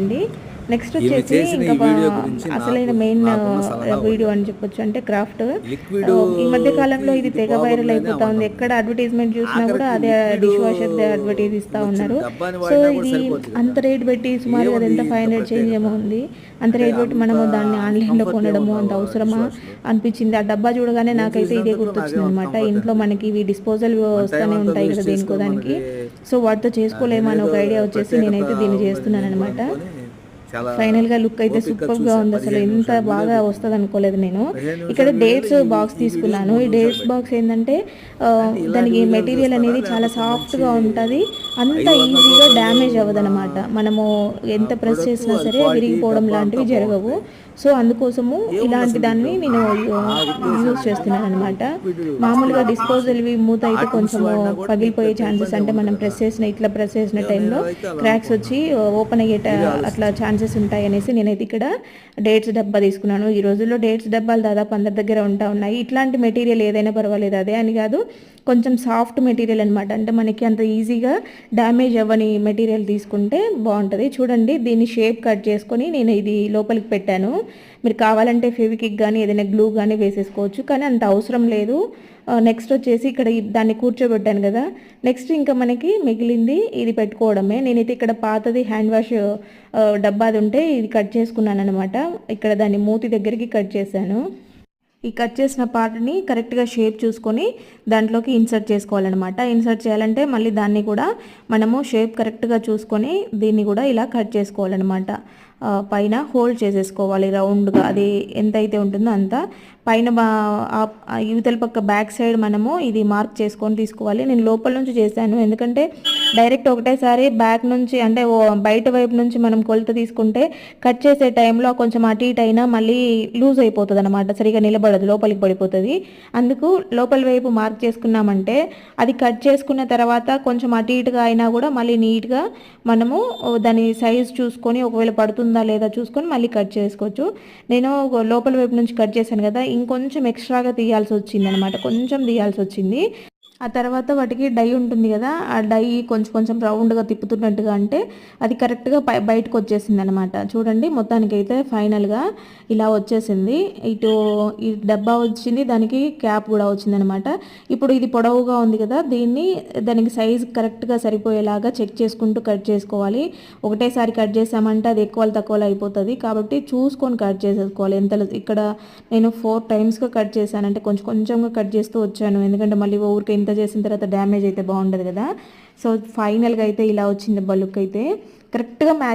అండి. నెక్స్ట్ వచ్చేసి ఇంకా అసలైన మెయిన్ వీడియో అని చెప్పొచ్చు, అంటే క్రాఫ్ట్. ఈ మధ్య కాలంలో ఇది తెగ వైరల్ అయిపోతా ఉంది. ఎక్కడ అడ్వర్టైజ్మెంట్ చూసినా కూడా అదే డిష్ వాషర్ అడ్వర్టైజ్ ఇస్తూ ఉన్నారు. సో ఇది అంత రేట్ పెట్టి సుమారుగా అది ఎంత 500 చేంజ్ ఏమో ఉంది. అంత రేట్ పెట్టి మనము దాన్ని ఆన్లైన్లో కొనడము అంత అవసరమా అనిపించింది. ఆ డబ్బా చూడగానే నాకైతే ఇదే గుర్తొచ్చింది అనమాట. ఇంట్లో మనకి ఇవి డిస్పోజల్ వస్తూనే ఉంటాయి కదా దేనికో దానికి. సో వాటితో చేసుకోలేమని ఒక ఐడియా వచ్చేసి నేనైతే దీన్ని చేస్తున్నాను అనమాట. ఫైనల్గా లుక్ అయితే సూపర్గా ఉంది. అసలు ఎంత బాగా వస్తుంది అనుకోలేదు నేను. ఇక్కడ డేట్స్ బాక్స్ తీసుకున్నాను. ఈ డేట్స్ బాక్స్ ఏంటంటే దానికి మెటీరియల్ అనేది చాలా సాఫ్ట్గా ఉంటుంది, అంత ఈజీగా డ్యామేజ్ అవ్వదన్నమాట. మనము ఎంత ప్రెస్ చేసినా సరే విరిగిపోవడం లాంటివి జరగవు. సో అందుకోసము ఇలాంటి దాన్ని నేను యూజ్ చేస్తున్నాను అనమాట. మామూలుగా డిస్పోజల్వి మూత అయితే కొంచెము పగిలిపోయే ఛాన్సెస్, అంటే మనం ఇట్లా ప్రెస్ చేసిన టైంలో క్రాక్స్ వచ్చి ఓపెన్ అయ్యే అట్లా ఛాన్సెస్ ఉంటాయి అనేసి నేనైతే ఇక్కడ డేట్స్ డబ్బా తీసుకున్నాను. ఈ రోజుల్లో డేట్స్ డబ్బాలు దాదాపు అందరి దగ్గర ఉన్నాయి. ఇట్లాంటి మెటీరియల్ ఏదైనా పర్వాలేదు, అదే అని కాదు, కొంచెం సాఫ్ట్ మెటీరియల్ అనమాట. అంటే మనకి అంత ఈజీగా డ్యామేజ్ అవ్వని మెటీరియల్ తీసుకుంటే బాగుంటుంది. చూడండి, దీన్ని షేప్ కట్ చేసుకొని నేను ఇది లోపలికి పెట్టాను. మీరు కావాలంటే ఫెవికిక్ కానీ ఏదైనా గ్లూ కానీ వేసేసుకోవచ్చు, కానీ అంత అవసరం లేదు. నెక్స్ట్ వచ్చేసి ఇక్కడ దాన్ని కూర్చోబెట్టాను కదా. నెక్స్ట్ ఇంకా మనకి మిగిలింది ఇది పెట్టుకోవడమే. నేనైతే ఇక్కడ పాతది హ్యాండ్ వాష్ డబ్బాది ఉంటే ఇది కట్ చేసుకున్నాను అనమాట. ఇక్కడ దాన్ని మూతి దగ్గరికి కట్ చేశాను. ఈ కట్ చేసిన పార్ట్ని కరెక్ట్గా షేప్ చూసుకొని దాంట్లోకి ఇన్సర్ట్ చేసుకోవాలన్నమాట. ఇన్సర్ట్ చేయాలంటే మళ్ళీ దాన్ని కూడా మనము షేప్ కరెక్ట్గా చూసుకొని దీన్ని కూడా ఇలా కట్ చేసుకోవాలన్నమాట. పైన హోల్డ్ చేసేసుకోవాలి రౌండ్గా, అది ఎంత అయితే ఉంటుందో అంత. పైన యువతల పక్క బ్యాక్ సైడ్ మనము ఇది మార్క్ చేసుకొని తీసుకోవాలి. నేను లోపల నుంచి చేశాను, ఎందుకంటే డైరెక్ట్ ఒకటేసారి బ్యాక్ నుంచి అంటే బయట వైపు నుంచి మనం కొలత తీసుకుంటే కట్ చేసే టైంలో కొంచెం అటు ఇటు అయినా మళ్ళీ లూజ్ అయిపోతుంది అనమాట, సరిగా నిలబడదు, లోపలికి పడిపోతుంది. అందుకు లోపల వైపు మార్క్ చేసుకున్నామంటే అది కట్ చేసుకున్న తర్వాత కొంచెం అటు ఇటుగా అయినా కూడా మళ్ళీ నీట్గా మనము దాని సైజ్ చూసుకొని ఒకవేళ పడుతుందా లేదా చూసుకొని మళ్ళీ కట్ చేసుకోవచ్చు. నేను లోపల వైపు నుంచి కట్ చేశాను కదా, ఇంకొంచెం ఎక్స్ట్రాగా తీయాల్సి వచ్చింది అనమాట, కొంచెం తీయాల్సి వచ్చింది. ఆ తర్వాత వాటికి డై ఉంటుంది కదా, ఆ డై కొంచెం కొంచెం రౌండ్గా తిప్పుతున్నట్టుగా అంటే అది కరెక్ట్గా బయటకు వచ్చేసింది అనమాట. చూడండి, మొత్తానికైతే ఫైనల్గా ఇలా వచ్చేసింది. ఇటు ఈ డబ్బా వచ్చింది, దానికి క్యాప్ కూడా వచ్చింది అనమాట. ఇప్పుడు ఇది పొడవుగా ఉంది కదా, దానికి సైజ్ కరెక్ట్గా సరిపోయేలాగా చెక్ చేసుకుంటూ కట్ చేసుకోవాలి. ఒకటేసారి కట్ చేసామంటే అది ఎక్కువ తక్కువలో అయిపోతుంది, కాబట్టి చూసుకొని కట్ చేసేసుకోవాలి. ఇక్కడ నేను 4 టైమ్స్గా కట్ చేశాను, అంటే కొంచెం కొంచెంగా కట్ చేస్తూ వచ్చాను, ఎందుకంటే మళ్ళీ ఊరికి ఇంత చేసిన తర్వాత డ్యామేజ్ అయితే బాగుండదు కదా. సో ఫైనల్గా అయితే ఇలా వచ్చింది బల్క్ అయితే కరెక్ట్గా మ్యాచ్